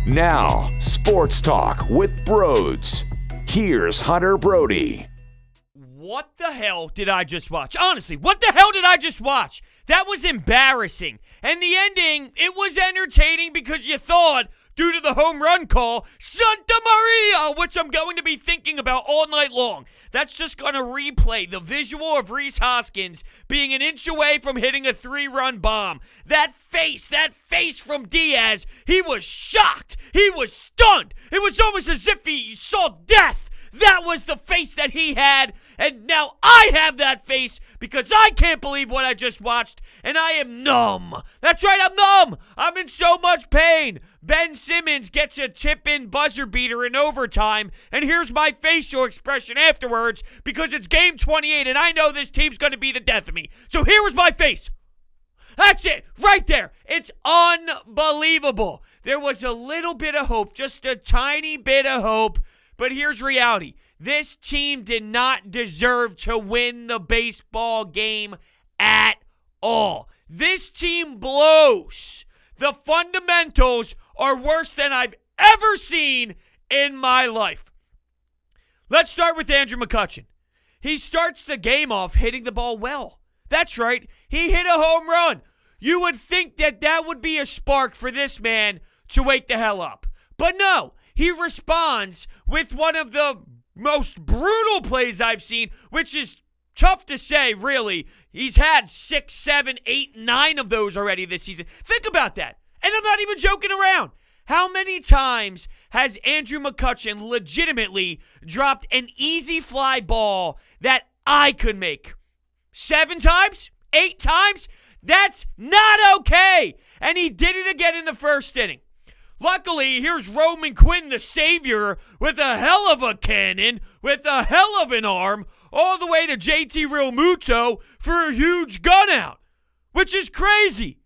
Now, Sports Talk with Brodes. Here's Hunter Brody. What the hell did I just watch? Honestly, what the hell did I just watch? That was embarrassing. And the ending, it was entertaining because you thought, due to the home run call, Santa Maria, which I'm going to be thinking about all night long. That's just going to replay the visual of Rhys Hoskins being an inch away from hitting a 3-run bomb. That face from Diaz, he was shocked. He was stunned. It was almost as if he saw death. That was the face that he had, and now I have that face because I can't believe what I just watched, and I am numb. That's right, I'm numb. I'm in so much pain. Ben Simmons gets a tip-in buzzer beater in overtime, and here's my facial expression afterwards because it's game 28, and I know this team's going to be the death of me. So here was my face. That's it, right there. It's unbelievable. There was a little bit of hope, just a tiny bit of hope. But here's reality. This team did not deserve to win the baseball game at all. This team blows. The fundamentals are worse than I've ever seen in my life. Let's start with Andrew McCutchen. He starts the game off hitting the ball well. That's right. He hit a home run. You would think that would be a spark for this man to wake the hell up. But no. He responds with one of the most brutal plays I've seen, which is tough to say, really. He's had 6, 7, 8, 9 of those already this season. Think about that. And I'm not even joking around. How many times has Andrew McCutchen legitimately dropped an easy fly ball that I could make? 7 times? 8 times? That's not okay. And he did it again in the first inning. Luckily, here's Roman Quinn, the savior, with a hell of a cannon, with a hell of an arm, all the way to JT Realmuto for a huge gun out, which is crazy.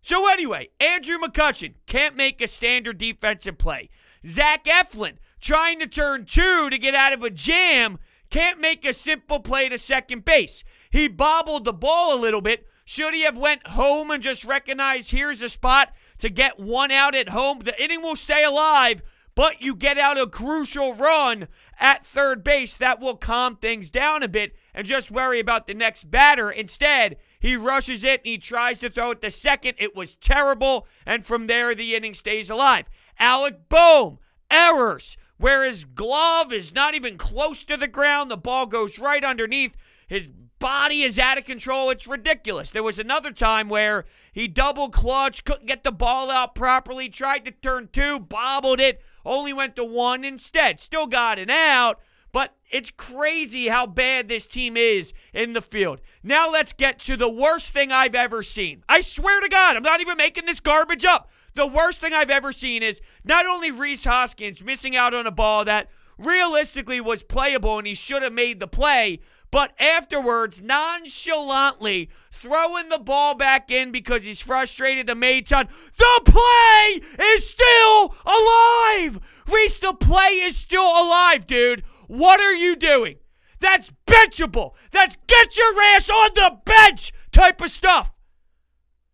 So anyway, Andrew McCutchen can't make a standard defensive play. Zach Eflin, trying to turn 2 to get out of a jam, can't make a simple play to second base. He bobbled the ball a little bit. Should he have went home and just recognized here's a spot to get one out at home? The inning will stay alive, but you get out a crucial run at third base. That will calm things down a bit and just worry about the next batter. Instead, he rushes it and he tries to throw it to second. It was terrible, and from there, the inning stays alive. Alec Bohm, errors, where his glove is not even close to the ground. The ball goes right underneath. His body is out of control. It's ridiculous. There was another time where he double clutched, couldn't get the ball out properly, tried to turn 2, bobbled it, only went to 1 instead. Still got it out, but it's crazy how bad this team is in the field. Now let's get to the worst thing I've ever seen. I swear to God, I'm not even making this garbage up. The worst thing I've ever seen is not only Rhys Hoskins missing out on a ball that realistically was playable and he should have made the play, but afterwards, nonchalantly throwing the ball back in because he's frustrated to Maton. The play is still alive! Rhys, the play is still alive, dude. What are you doing? That's benchable. That's get your ass on the bench type of stuff.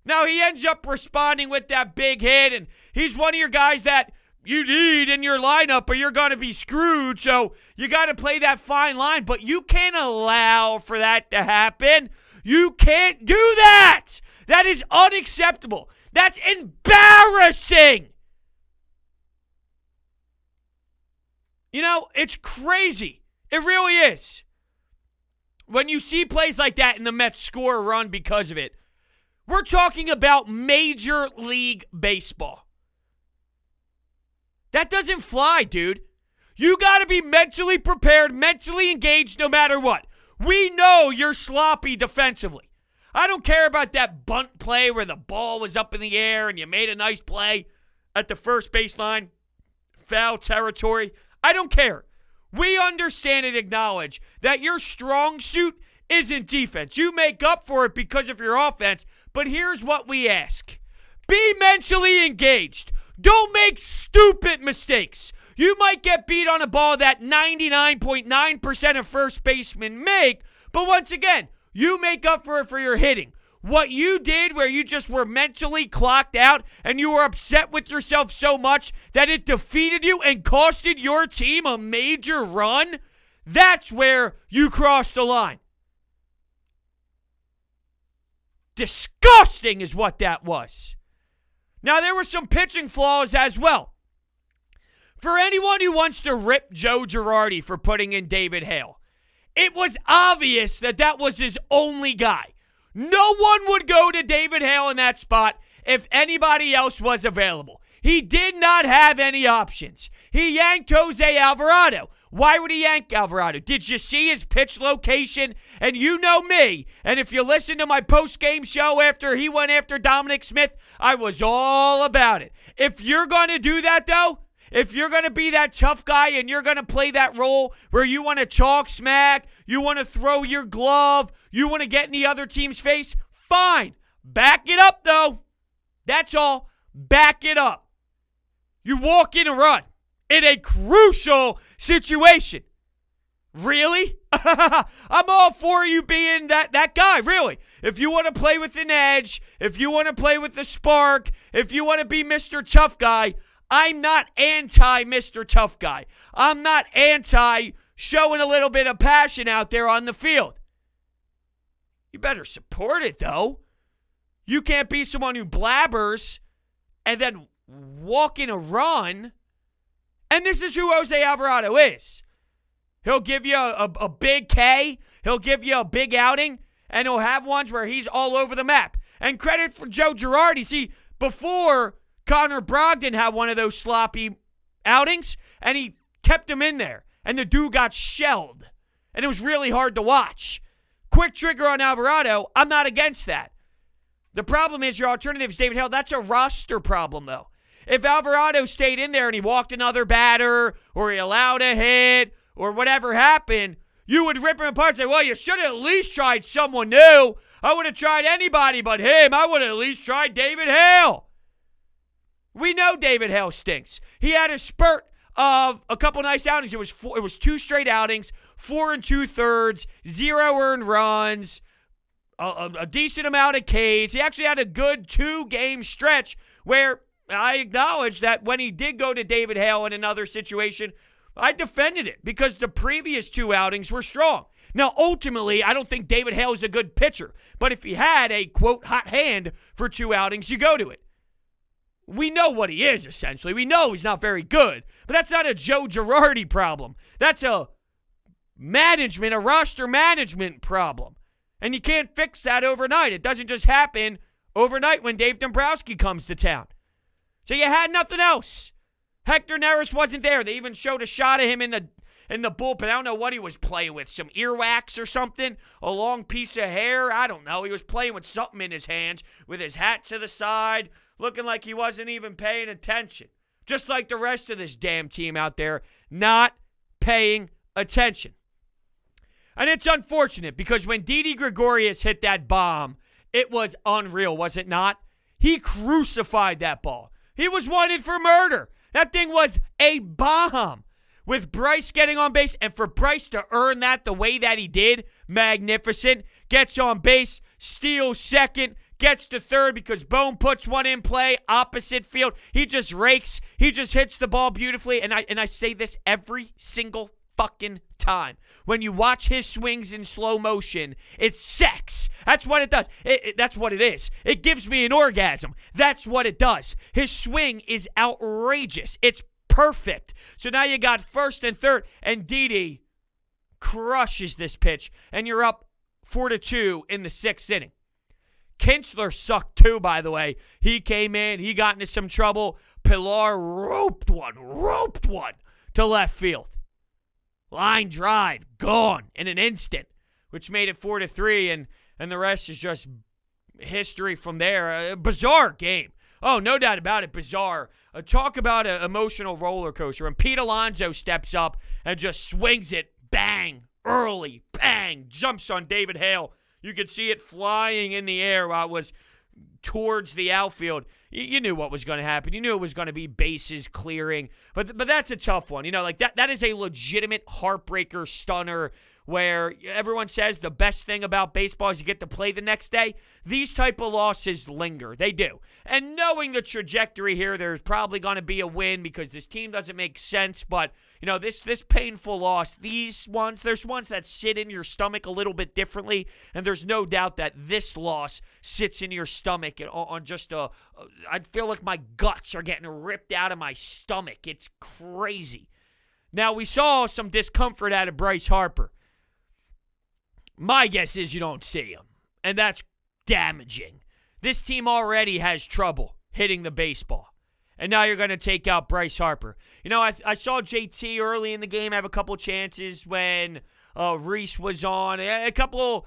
Now, he ends up responding with that big hit, and he's one of your guys that you need in your lineup or you're going to be screwed. So you got to play that fine line, but you can't allow for that to happen. You can't do that. That is unacceptable. That's embarrassing. You know, it's crazy. It really is. When you see plays like that and the Mets score a run because of it, we're talking about Major League Baseball. That doesn't fly, dude. You got to be mentally prepared, mentally engaged no matter what. We know you're sloppy defensively. I don't care about that bunt play where the ball was up in the air and you made a nice play at the first baseline, foul territory. I don't care. We understand and acknowledge that your strong suit isn't defense. You make up for it because of your offense, but here's what we ask. Be mentally engaged. Don't make stupid mistakes. You might get beat on a ball that 99.9% of first basemen make, but once again, you make up for it for your hitting. What you did where you just were mentally clocked out and you were upset with yourself so much that it defeated you and costed your team a major run, that's where you crossed the line. Disgusting is what that was. Now, there were some pitching flaws as well. For anyone who wants to rip Joe Girardi for putting in David Hale, it was obvious that that was his only guy. No one would go to David Hale in that spot if anybody else was available. He did not have any options. He yanked Jose Alvarado. Why would he yank Alvarado? Did you see his pitch location? And you know me. And if you listen to my post-game show after he went after Dominic Smith, I was all about it. If you're going to do that, though, if you're going to be that tough guy and you're going to play that role where you want to talk smack, you want to throw your glove, you want to get in the other team's face, fine. Back it up, though. That's all. Back it up. You walk in a run in a crucial situation. Really? I'm all for you being that guy, really. If you want to play with an edge, if you want to play with the spark, if you want to be Mr. Tough Guy, I'm not anti-Mr. Tough Guy. I'm not anti showing a little bit of passion out there on the field. You better support it, though. You can't be someone who blabbers and then walk in a run. And this is who Jose Alvarado is. He'll give you a big K. He'll give you a big outing. And he'll have ones where he's all over the map. And credit for Joe Girardi. See, before Connor Brogdon had one of those sloppy outings, and he kept him in there. And the dude got shelled. And it was really hard to watch. Quick trigger on Alvarado. I'm not against that. The problem is your alternative is David Hale. That's a roster problem, though. If Alvarado stayed in there and he walked another batter or he allowed a hit or whatever happened, you would rip him apart and say, well, you should have at least tried someone new. I would have tried anybody but him. I would have at least tried David Hale. We know David Hale stinks. He had a spurt of a couple nice outings. It was 2 straight outings, 4 2/3, 0 earned runs, a decent amount of Ks. He actually had a good 2-game stretch where I acknowledge that when he did go to David Hale in another situation, I defended it because the previous 2 outings were strong. Now, ultimately, I don't think David Hale is a good pitcher, but if he had a, quote, hot hand for 2 outings, you go to it. We know what he is, essentially. We know he's not very good, but that's not a Joe Girardi problem. That's a roster management problem. And you can't fix that overnight. It doesn't just happen overnight when Dave Dombrowski comes to town. So you had nothing else. Hector Neris wasn't there. They even showed a shot of him in the bullpen. I don't know what he was playing with, some earwax or something, a long piece of hair. I don't know. He was playing with something in his hands with his hat to the side, looking like he wasn't even paying attention. Just like the rest of this damn team out there, not paying attention. And it's unfortunate because when Didi Gregorius hit that bomb, it was unreal, was it not? He crucified that ball. He was wanted for murder. That thing was a bomb. With Bryce getting on base, and for Bryce to earn that the way that he did, magnificent. Gets on base, steals second, gets to third because Bohm puts one in play, opposite field. He just rakes. He just hits the ball beautifully. And I say this every single fucking time. When you watch his swings in slow motion, it's sex. That's what it does. That's what it is. It gives me an orgasm. That's what it does. His swing is outrageous. It's perfect. So now you got first and third, and Didi crushes this pitch, and you're up 4-2 in the 6th inning. Kinsler sucked too, by the way. He came in. He got into some trouble. Pilar roped one to left field. Line drive, gone in an instant, which made it 4-3, and the rest is just history from there. A bizarre game. Oh, no doubt about it, bizarre. Talk about an emotional roller coaster. When Pete Alonso steps up and just swings it, bang, early, bang, jumps on David Hale. You could see it flying in the air while it was towards the outfield. You knew what was going to happen. You knew it was going to be bases clearing. But that's a tough one. You know, like that is a legitimate heartbreaker, stunner, where everyone says the best thing about baseball is you get to play the next day. These type of losses linger. They do. And knowing the trajectory here, there's probably going to be a win because this team doesn't make sense. But, this painful loss, there's ones that sit in your stomach a little bit differently. And there's no doubt that this loss sits in your stomach on just I feel like my guts are getting ripped out of my stomach. It's crazy. Now, we saw some discomfort out of Bryce Harper. My guess is you don't see him, and that's damaging. This team already has trouble hitting the baseball, and now you're going to take out Bryce Harper. I saw JT early in the game have a couple chances when Rhys was on. A couple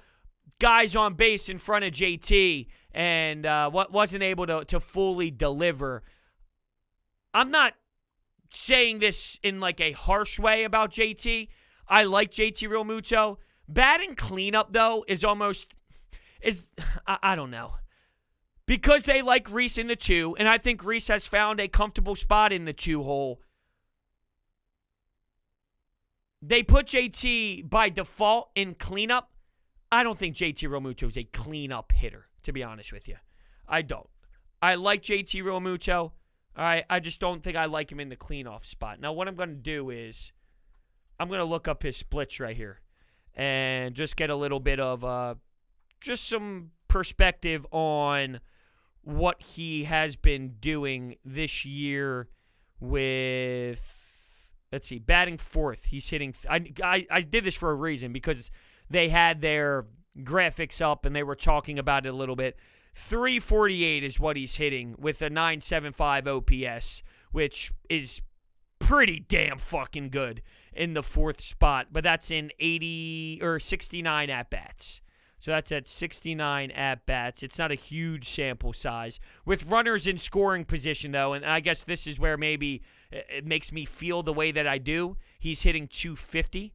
guys on base in front of JT, and wasn't able to fully deliver. I'm not saying this in like a harsh way about JT. I like JT Realmuto. Batting cleanup, though, is I don't know. Because they like Rhys in the 2, and I think Rhys has found a comfortable spot in the 2 hole. They put JT by default in cleanup. I don't think JT Realmuto is a cleanup hitter, to be honest with you. I don't. I like JT Realmuto. All right, I just don't think I like him in the cleanoff spot. Now, what I'm going to do is I'm going to look up his splits right here and just get a little bit of just some perspective on what he has been doing this year with, let's see, batting 4th. He's hitting, I did this for a reason because they had their graphics up and they were talking about it a little bit. 348 is what he's hitting with a 975 OPS, which is pretty damn fucking good in the 4th spot. But that's in 69 at-bats. So that's at 69 at-bats. It's not a huge sample size. With runners in scoring position, though, and I guess this is where maybe it makes me feel the way that I do, he's hitting 250.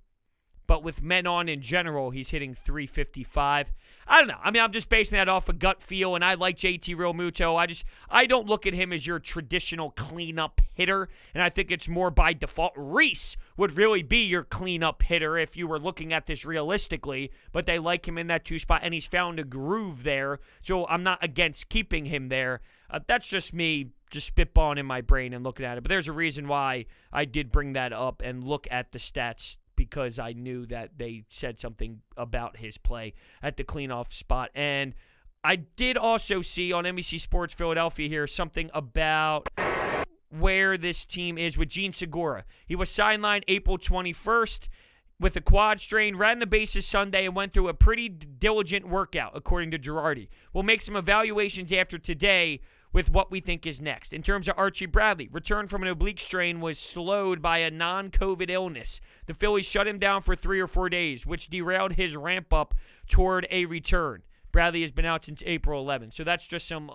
But with men on in general, he's hitting 355. I don't know. I mean, I'm just basing that off a gut feel, and I like JT Realmuto. I don't look at him as your traditional cleanup hitter, and I think it's more by default. Rhys would really be your cleanup hitter if you were looking at this realistically, but they like him in that 2 spot, and he's found a groove there, so I'm not against keeping him there. That's just me just spitballing in my brain and looking at it, but there's a reason why I did bring that up and look at the stats because I knew that they said something about his play at the cleanoff spot. And I did also see on NBC Sports Philadelphia here something about where this team is with Gene Segura. He was sidelined April 21st with a quad strain, ran the bases Sunday, and went through a pretty diligent workout, according to Girardi. We'll make some evaluations after today with what we think is next. In terms of Archie Bradley, return from an oblique strain was slowed by a non-COVID illness. The Phillies shut him down for 3 or 4 days, which derailed his ramp-up toward a return. Bradley has been out since April 11th. So that's just some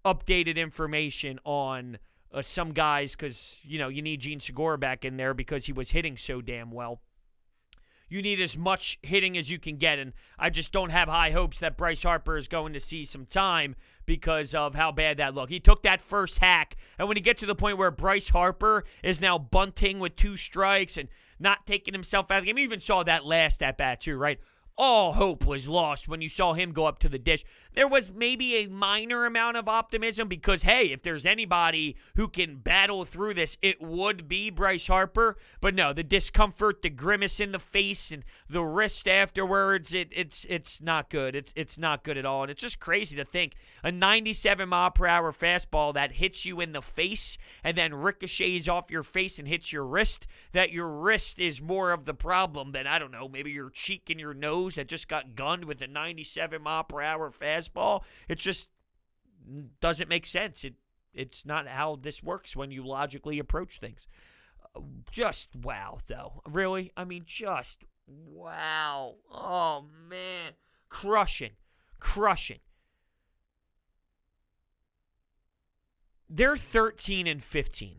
updated information on some guys because, you need Gene Segura back in there because he was hitting so damn well. You need as much hitting as you can get, and I just don't have high hopes that Bryce Harper is going to see some time because of how bad that looked. He took that first hack, and when you get to the point where Bryce Harper is now bunting with 2 strikes and not taking himself out of the game, you even saw that last at-bat too, right? All hope was lost when you saw him go up to the dish. There was maybe a minor amount of optimism because, hey, if there's anybody who can battle through this, it would be Bryce Harper. But no, the discomfort, the grimace in the face, and the wrist afterwards, it's not good. It's not good at all. And it's just crazy to think a 97-mile-per-hour fastball that hits you in the face and then ricochets off your face and hits your wrist, that your wrist is more of the problem than, I don't know, maybe your cheek and your nose that just got gunned with a 97-mile-per-hour fastball. It just doesn't make sense. It's not how this works when you logically approach things. Just wow, though. Really? I mean, just wow. Oh, man. Crushing. They're 13-15.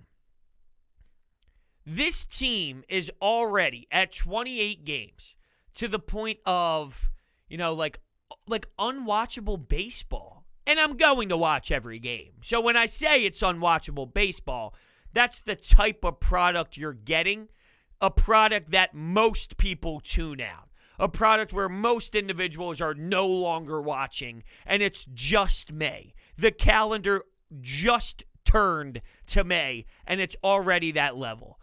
This team is already at 28 games to the point of, like unwatchable baseball. And I'm going to watch every game. So when I say it's unwatchable baseball, that's the type of product you're getting. A product that most people tune out. a product where most individuals are no longer watching, and it's just May. The calendar just turned to May, and it's already that level.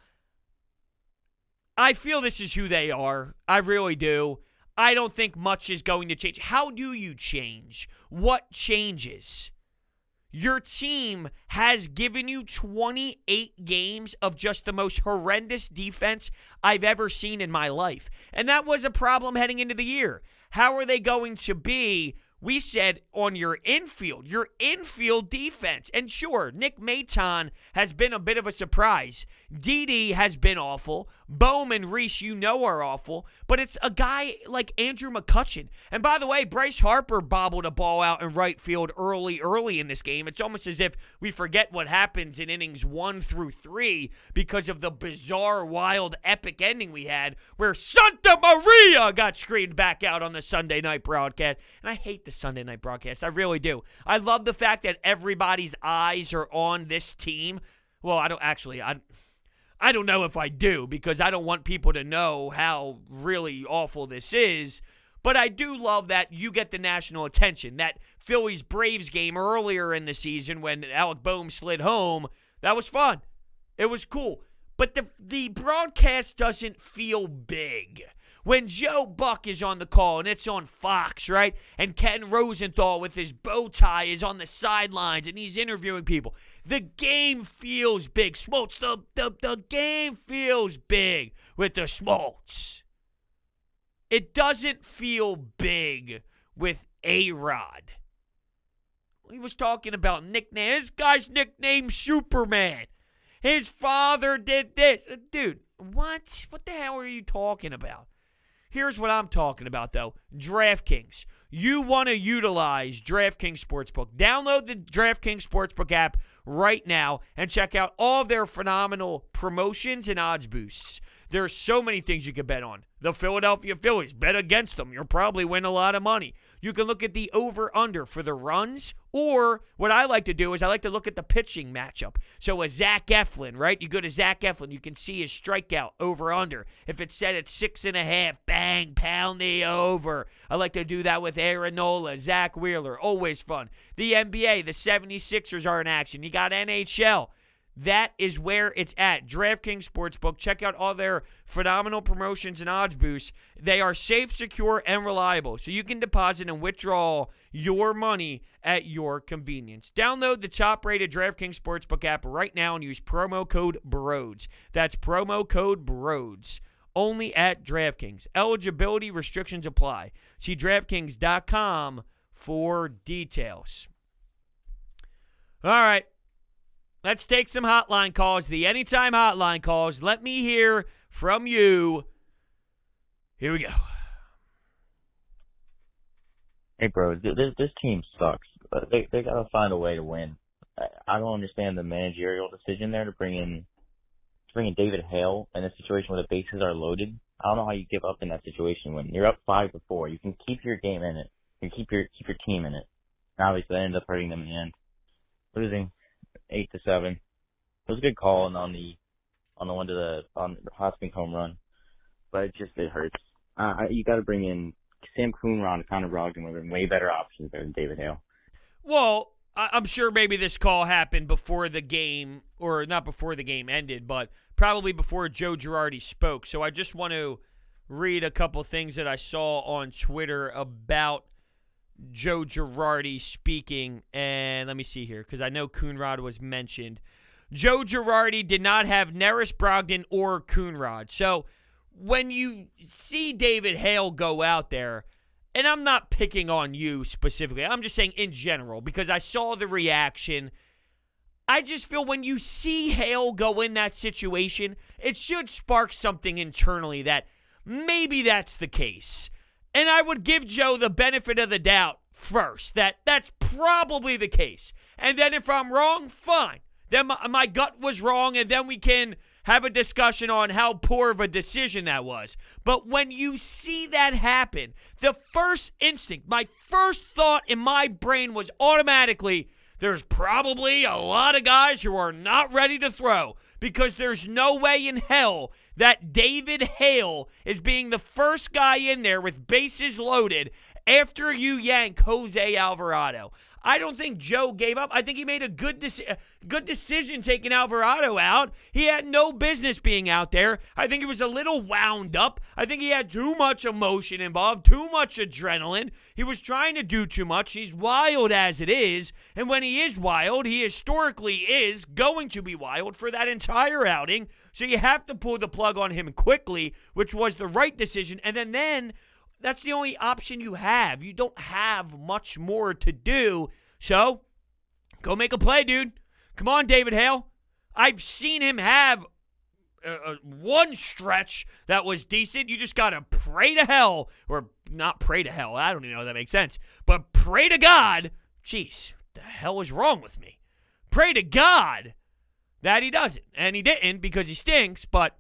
I feel this is who they are. I really do. I don't think much is going to change. How do you change? What changes? Your team has given you 28 games of just the most horrendous defense I've ever seen in my life. And that was a problem heading into the year. How are they going to be? We said on your infield defense. And sure, Nick Maton has been a bit of a surprise. Didi has been awful. Bohm and Rhys, are awful. But it's a guy like Andrew McCutchen. And by the way, Bryce Harper bobbled a ball out in right field early in this game. It's almost as if we forget what happens in innings 1 through 3 because of the bizarre, wild, epic ending we had where Santa Maria got screamed back out on the Sunday night broadcast. And I hate the Sunday night broadcast. I really do. I love the fact that everybody's eyes are on this team. Well, I don't know if I do, because I don't want people to know how really awful this is. But I do love that you get the national attention. That Phillies-Braves game earlier in the season when Alec Bohm slid home, that was fun. It was cool. But the broadcast doesn't feel big. When Joe Buck is on the call and it's on Fox, right? And Ken Rosenthal with his bow tie is on the sidelines and he's interviewing people. The game feels big. Smoltz, the game feels big with the Smoltz. It doesn't feel big with A-Rod. He was talking about nickname. This guy's nicknamed Superman. His father did this. Dude, what? What the hell are you talking about? Here's what I'm talking about, though. DraftKings. You want to utilize DraftKings Sportsbook. Download the DraftKings Sportsbook app right now and check out all of their phenomenal promotions and odds boosts. There are so many things you can bet on. The Philadelphia Phillies, bet against them. You'll probably win a lot of money. You can look at the over-under for the runs, or what I like to do is I like to look at the pitching matchup. So a Zach Eflin, right? You go to Zach Eflin, you can see his strikeout over-under. If it's set at 6.5, bang, pound the over. I like to do that with Aaron Nola, Zach Wheeler, always fun. The NBA, the 76ers are in action. You got NHL. That is where it's at. DraftKings Sportsbook. Check out all their phenomenal promotions and odds boosts. They are safe, secure, and reliable, so you can deposit and withdraw your money at your convenience. Download the top-rated DraftKings Sportsbook app right now and use promo code BRODES. That's promo code BRODES. Only at DraftKings. Eligibility restrictions apply. See DraftKings.com for details. All right. Let's take some hotline calls, the anytime hotline calls. Let me hear from you. Here we go. Hey, bro, this team sucks. They got to find a way to win. I don't understand the managerial decision there to bring in David Hale in a situation where the bases are loaded. I don't know how you give up in that situation when you're up 5-4. You can keep your game in it. You can keep your team in it. And obviously, that ended up hurting them in the end, losing 8-7. It was a good call on the Hoskins home run, but it hurts. You got to bring in Sam Coonrod and Connor Brogdon with way better options than David Hale. Well, I'm sure maybe this call happened before the game, or not before the game ended, but probably before Joe Girardi spoke. So I just want to read a couple things that I saw on Twitter about Joe Girardi speaking, and let me see here, because I know Coonrod was mentioned. Joe Girardi did not have Neris, Brogdon, or Coonrod. So when you see David Hale go out there, and I'm not picking on you specifically, I'm just saying in general, because I saw the reaction. I just feel when you see Hale go in that situation, it should spark something internally that maybe that's the case. And I would give Joe the benefit of the doubt first, that's probably the case. And then if I'm wrong, fine. Then my gut was wrong, and then we can have a discussion on how poor of a decision that was. But when you see that happen, the first instinct, my first thought in my brain was automatically, there's probably a lot of guys who are not ready to throw because there's no way in hell that David Hale is being the first guy in there with bases loaded after you yank Jose Alvarado. I don't think Joe gave up. I think he made a good decision taking Alvarado out. He had no business being out there. I think he was a little wound up. I think he had too much emotion involved, too much adrenaline. He was trying to do too much. He's wild as it is. And when he is wild, he historically is going to be wild for that entire outing. So you have to pull the plug on him quickly, which was the right decision. And then that's the only option you have. You don't have much more to do. So, go make a play, dude. Come on, David Hale. I've seen him have one stretch that was decent. You just got to pray to hell. Or not pray to hell. I don't even know if that makes sense. But pray to God. Jeez, what the hell is wrong with me? Pray to God that he doesn't. And he didn't because he stinks. But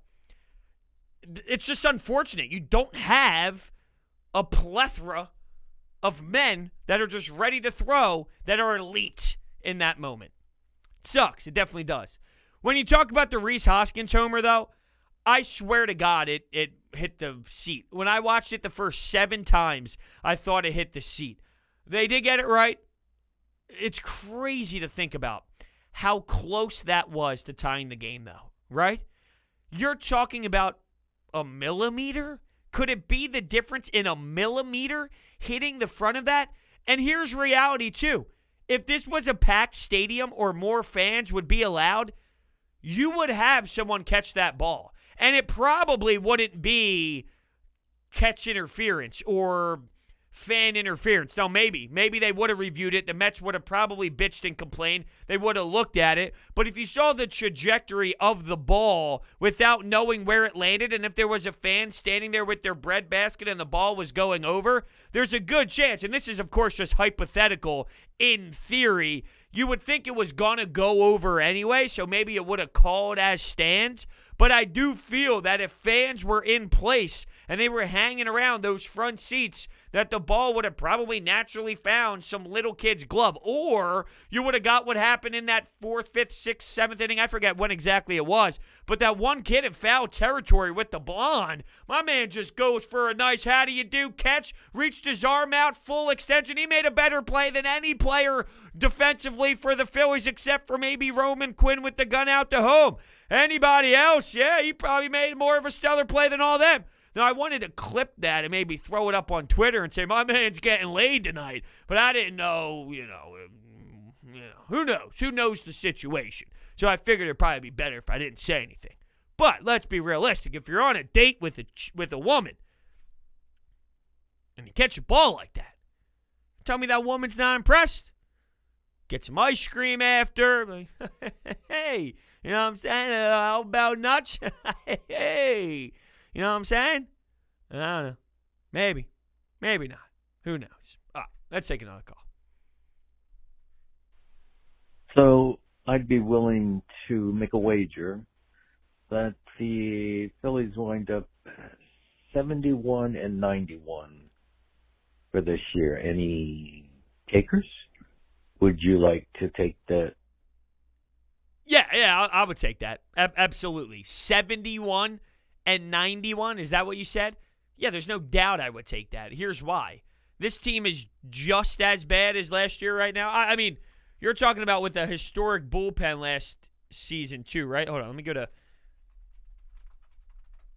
it's just unfortunate. You don't have a plethora of men that are just ready to throw that are elite in that moment. It sucks. It definitely does. When you talk about the Rhys Hoskins homer, though, I swear to God it hit the seat. When I watched it the first 7 times, I thought it hit the seat. They did get it right. It's crazy to think about how close that was to tying the game, though, right? You're talking about a millimeter? Could it be the difference in a millimeter hitting the front of that? And here's reality, too. If this was a packed stadium or more fans would be allowed, you would have someone catch that ball. And it probably wouldn't be catch interference or fan interference. Now, maybe they would have reviewed it. The Mets would have probably bitched and complained. They would have looked at it. But if you saw the trajectory of the ball without knowing where it landed, and if there was a fan standing there with their bread basket and the ball was going over, there's a good chance, and this is, of course, just hypothetical in theory, you would think it was going to go over anyway, so maybe it would have called as stands. But I do feel that if fans were in place and they were hanging around those front seats, that the ball would have probably naturally found some little kid's glove. Or you would have got what happened in that 4th, 5th, 6th, 7th inning. I forget when exactly it was. But that one kid in foul territory with the blonde, my man just goes for a nice how do you do catch, reached his arm out, full extension. He made a better play than any player defensively for the Phillies except for maybe Roman Quinn with the gun out to home. Anybody else, yeah, he probably made more of a stellar play than all them. Now, I wanted to clip that and maybe throw it up on Twitter and say, my man's getting laid tonight. But I didn't know, who knows? Who knows the situation? So I figured it'd probably be better if I didn't say anything. But let's be realistic. If you're on a date with a woman and you catch a ball like that, tell me that woman's not impressed. Get some ice cream after. Like, hey, you know what I'm saying? How about nuts? Hey. You know what I'm saying? I don't know. Maybe. Maybe not. Who knows? All right, let's take another call. So I'd be willing to make a wager that the Phillies wind up 71-91 for this year. Any takers? Would you like to take that? Yeah, I would take that. Absolutely. 71-91, is that what you said? Yeah, there's no doubt I would take that. Here's why. This team is just as bad as last year right now. I mean, you're talking about with a historic bullpen last season too, right? Hold on, let me go to...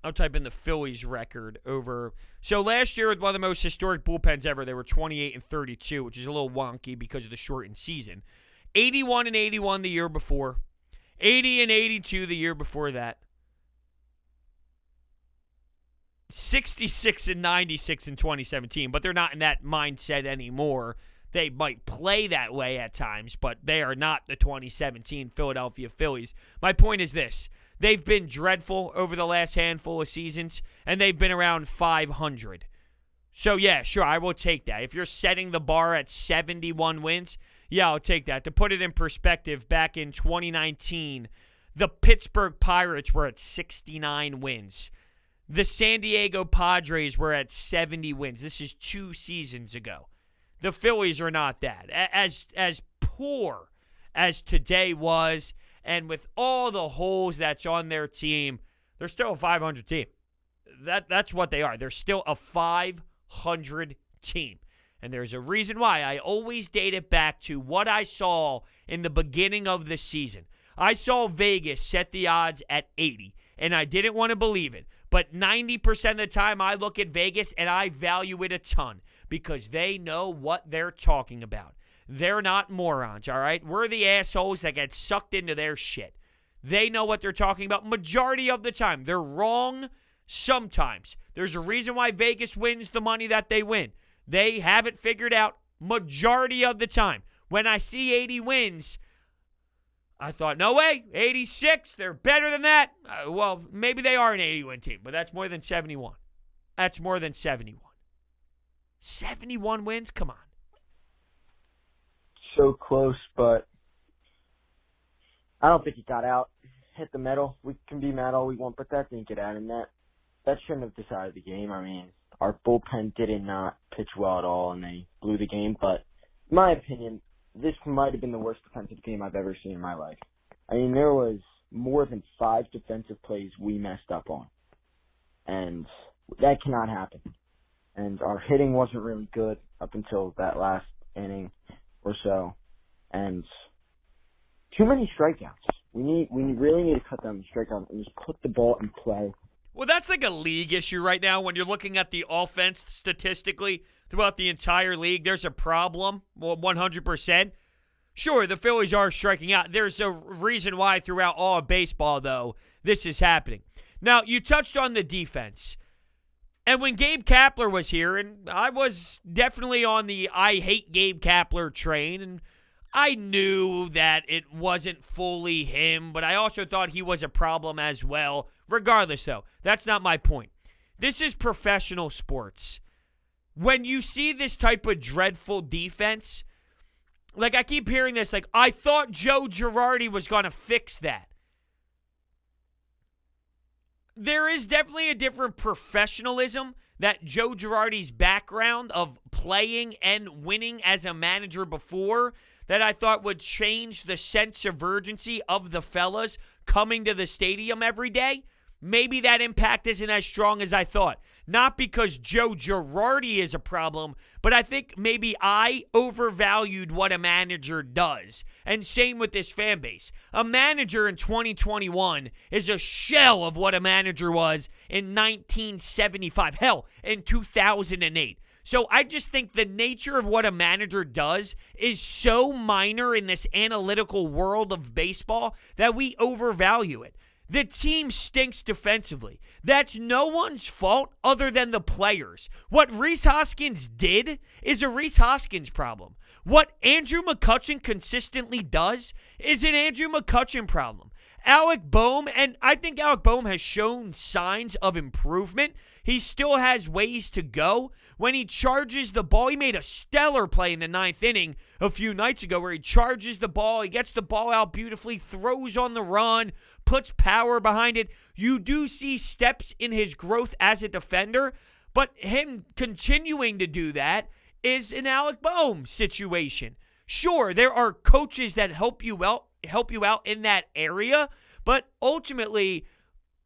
I'll type in the Phillies record over... So last year, with one of the most historic bullpens ever, they were 28-32, which is a little wonky because of the shortened season. 81-81 the year before. 80-82 the year before that. 66-96 in 2017, but they're not in that mindset anymore. They might play that way at times, but they are not the 2017 Philadelphia Phillies. My point is this. They've been dreadful over the last handful of seasons, and they've been around 500. So, yeah, sure, I will take that. If you're setting the bar at 71 wins, yeah, I'll take that. To put it in perspective, back in 2019, the Pittsburgh Pirates were at 69 wins. The San Diego Padres were at 70 wins. This is 2 seasons ago. The Phillies are not that. As poor as today was, And with all the holes that's on their team, they're still a 500 team. That's what they are. They're still a 500 team. And there's a reason why. I always date it back to what I saw in the beginning of the season. I saw Vegas set the odds at 80, and I didn't want to believe it. But 90% of the time I look at Vegas and I value it a ton because they know what they're talking about. They're not morons, all right? We're the assholes that get sucked into their shit. They know what they're talking about majority of the time. They're wrong sometimes. There's a reason why Vegas wins the money that they win. They have it figured out majority of the time. When I see 80 wins, I thought, no way, 86, they're better than that. Well, maybe they are an 80-win team, but that's more than 71. That's more than 71. 71 wins? Come on. So close, but I don't think he got out. Hit the metal. We can be mad all we want, but that didn't get out, and that shouldn't have decided the game. I mean, our bullpen did not pitch well at all, and they blew the game, but in my opinion, this might have been the worst defensive game I've ever seen in my life. I mean, there was more than 5 defensive plays we messed up on, and that cannot happen. And our hitting wasn't really good up until that last inning or so, and too many strikeouts. We really need to cut down the strikeouts and just put the ball in play. Well, that's like a league issue right now. When you're looking at the offense statistically throughout the entire league, there's a problem, 100%. Sure, the Phillies are striking out. There's a reason why throughout all of baseball, though, this is happening. Now, you touched on the defense. And when Gabe Kapler was here, and I was definitely on the I hate Gabe Kapler train, and I knew that it wasn't fully him, but I also thought he was a problem as well. Regardless, though, that's not my point. This is professional sports. When you see this type of dreadful defense, like I keep hearing this, like, I thought Joe Girardi was going to fix that. There is definitely a different professionalism that Joe Girardi's background of playing and winning as a manager before that I thought would change the sense of urgency of the fellas coming to the stadium every day. Maybe that impact isn't as strong as I thought. Not because Joe Girardi is a problem, but I think maybe I overvalued what a manager does. And same with this fan base. A manager in 2021 is a shell of what a manager was in 1975. Hell, in 2008. So I just think the nature of what a manager does is so minor in this analytical world of baseball that we overvalue it. The team stinks defensively. That's no one's fault other than the players. What Rhys Hoskins did is a Rhys Hoskins problem. What Andrew McCutchen consistently does is an Andrew McCutchen problem. Alec Bohm, and I think Alec Bohm has shown signs of improvement. He still has ways to go. When he charges the ball, he made a stellar play in the 9th inning a few nights ago where he charges the ball, he gets the ball out beautifully, throws on the run, puts power behind it. You do see steps in his growth as a defender, but him continuing to do that is an Alec Bohm situation. Sure, there are coaches that help you out in that area, but ultimately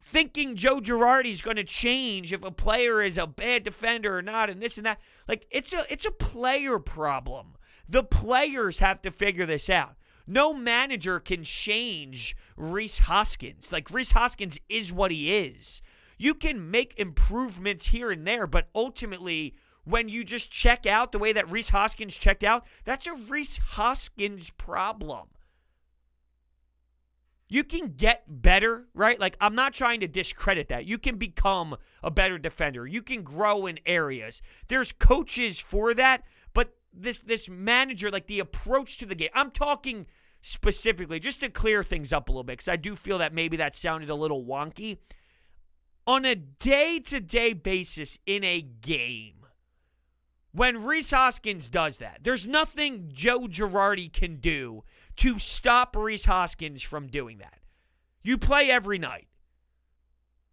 thinking Joe Girardi is going to change if a player is a bad defender or not and this and that, like it's a player problem. The players have to figure this out. No manager can change Rhys Hoskins. Like, Rhys Hoskins is what he is. You can make improvements here and there, but ultimately, when you just check out the way that Rhys Hoskins checked out, that's a Rhys Hoskins problem. You can get better, right? Like, I'm not trying to discredit that. You can become a better defender. You can grow in areas. There's coaches for that, but this manager, like the approach to the game, I'm talking specifically, just to clear things up a little bit, because I do feel that maybe that sounded a little wonky. On a day-to-day basis in a game, when Rhys Hoskins does that, there's nothing Joe Girardi can do to stop Rhys Hoskins from doing that. You play every night.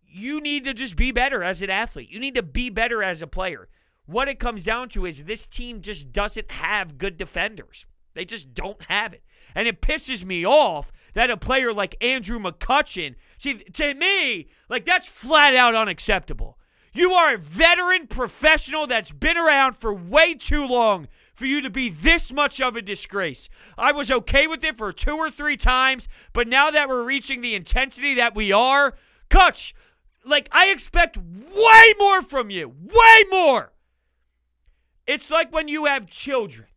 You need to just be better as an athlete. You need to be better as a player. What it comes down to is this team just doesn't have good defenders. They just don't have it. And it pisses me off that a player like Andrew McCutchen, see, to me, like, that's flat out unacceptable. You are a veteran professional that's been around for way too long for you to be this much of a disgrace. I was okay with it for 2 or 3 times, but now that we're reaching the intensity that we are, Kutch, like, I expect way more from you. Way more. It's like when you have children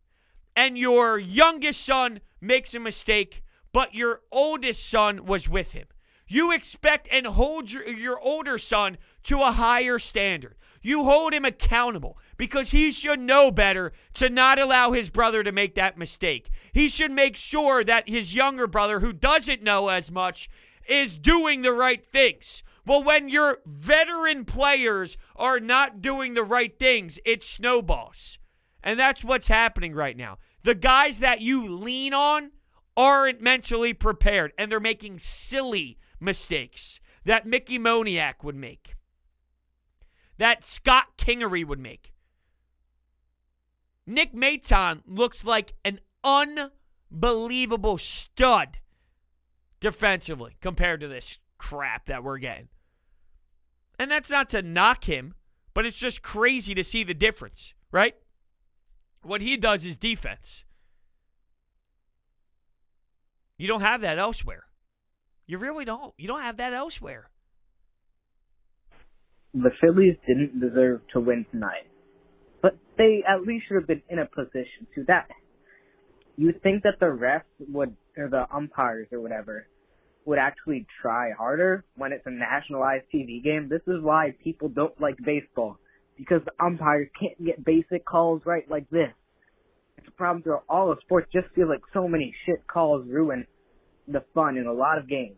and your youngest son makes a mistake, but your oldest son was with him. You expect and hold your older son to a higher standard. You hold him accountable because he should know better to not allow his brother to make that mistake. He should make sure that his younger brother, who doesn't know as much, is doing the right things. Well, when your veteran players are not doing the right things, it snowballs. And that's what's happening right now. The guys that you lean on aren't mentally prepared, and they're making silly mistakes that Mickey Moniak would make, that Scott Kingery would make. Nick Maton looks like an unbelievable stud defensively compared to this crap that we're getting. And that's not to knock him, but it's just crazy to see the difference, right? What he does is defense. You don't have that elsewhere. You really don't. You don't have that elsewhere. The Phillies didn't deserve to win tonight, but they at least should have been in a position to that. You think that the refs would, or the umpires or whatever, would actually try harder when it's a nationalized TV game? This is why people don't like baseball, because the umpires can't get basic calls right like this. It's a problem throughout all of sports. Just feels like so many shit calls ruin the fun in a lot of games.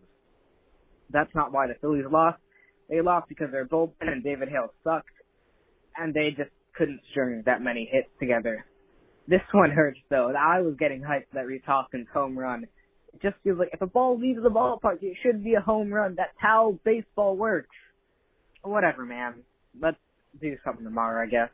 That's not why the Phillies lost. They lost because their bullpen and David Hale sucked, and they just couldn't string that many hits together. This one hurts, though. I was getting hyped for that Rhys Hoskins home run. It just feels like if a ball leaves the ballpark, it should be a home run. That's how baseball works. Whatever, man. Let's do something tomorrow, I guess.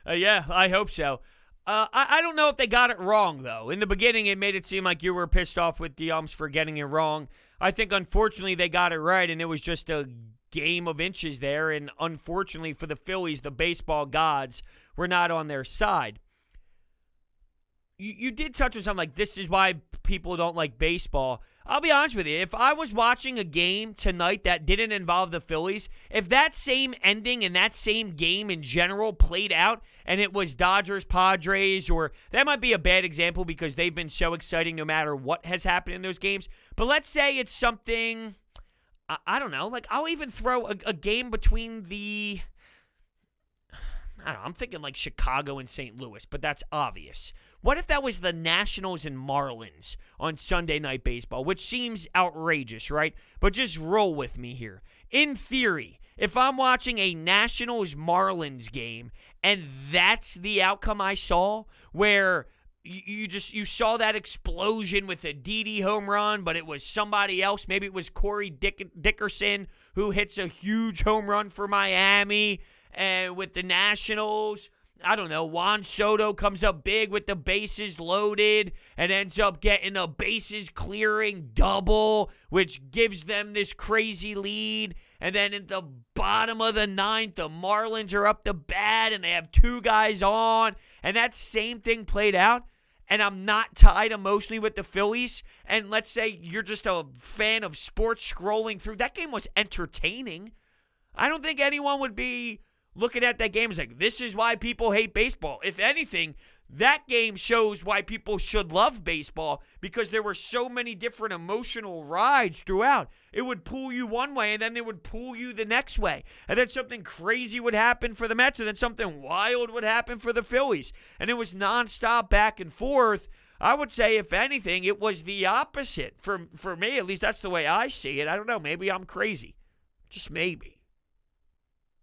Yeah, I hope so. I don't know if they got it wrong, though. In the beginning, it made it seem like you were pissed off with the umps for getting it wrong. I think, unfortunately, they got it right, and it was just a game of inches there. And unfortunately for the Phillies, the baseball gods were not on their side. You did touch on something like this is why people don't like baseball. I'll be honest with you. If I was watching a game tonight that didn't involve the Phillies, if that same ending and that same game in general played out and it was Dodgers-Padres, or that might be a bad example because they've been so exciting no matter what has happened in those games. But let's say it's something, I don't know, like I'll even throw a game between the, I don't know, I'm thinking like Chicago and St. Louis, but that's obvious. What if that was the Nationals and Marlins on Sunday Night Baseball, which seems outrageous, right? But just roll with me here. In theory, if I'm watching a Nationals-Marlins game and that's the outcome I saw, where you saw that explosion with a Didi home run, but it was somebody else, maybe it was Corey Dickerson who hits a huge home run for Miami, and with the Nationals, I don't know, Juan Soto comes up big with the bases loaded and ends up getting a bases clearing double, which gives them this crazy lead. And then in the bottom of the ninth, the Marlins are up to bat and they have 2 guys on. And that same thing played out. And I'm not tied emotionally with the Phillies. And let's say you're just a fan of sports scrolling through. That game was entertaining. I don't think anyone would be looking at that game is like, this is why people hate baseball. If anything, that game shows why people should love baseball, because there were so many different emotional rides throughout. It would pull you one way, and then it would pull you the next way. And then something crazy would happen for the Mets, and then something wild would happen for the Phillies. And it was nonstop back and forth. I would say, if anything, it was the opposite. For me, at least that's the way I see it. I don't know. Maybe I'm crazy. Just maybe.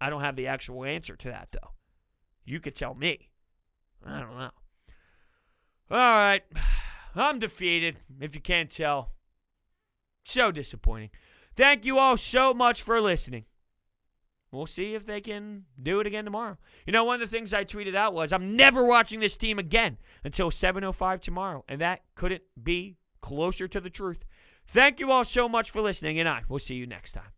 I don't have the actual answer to that, though. You could tell me. I don't know. All right. I'm defeated, if you can't tell. So disappointing. Thank you all so much for listening. We'll see if they can do it again tomorrow. You know, one of the things I tweeted out was, I'm never watching this team again until 7:05 tomorrow. And that couldn't be closer to the truth. Thank you all so much for listening, and I will see you next time.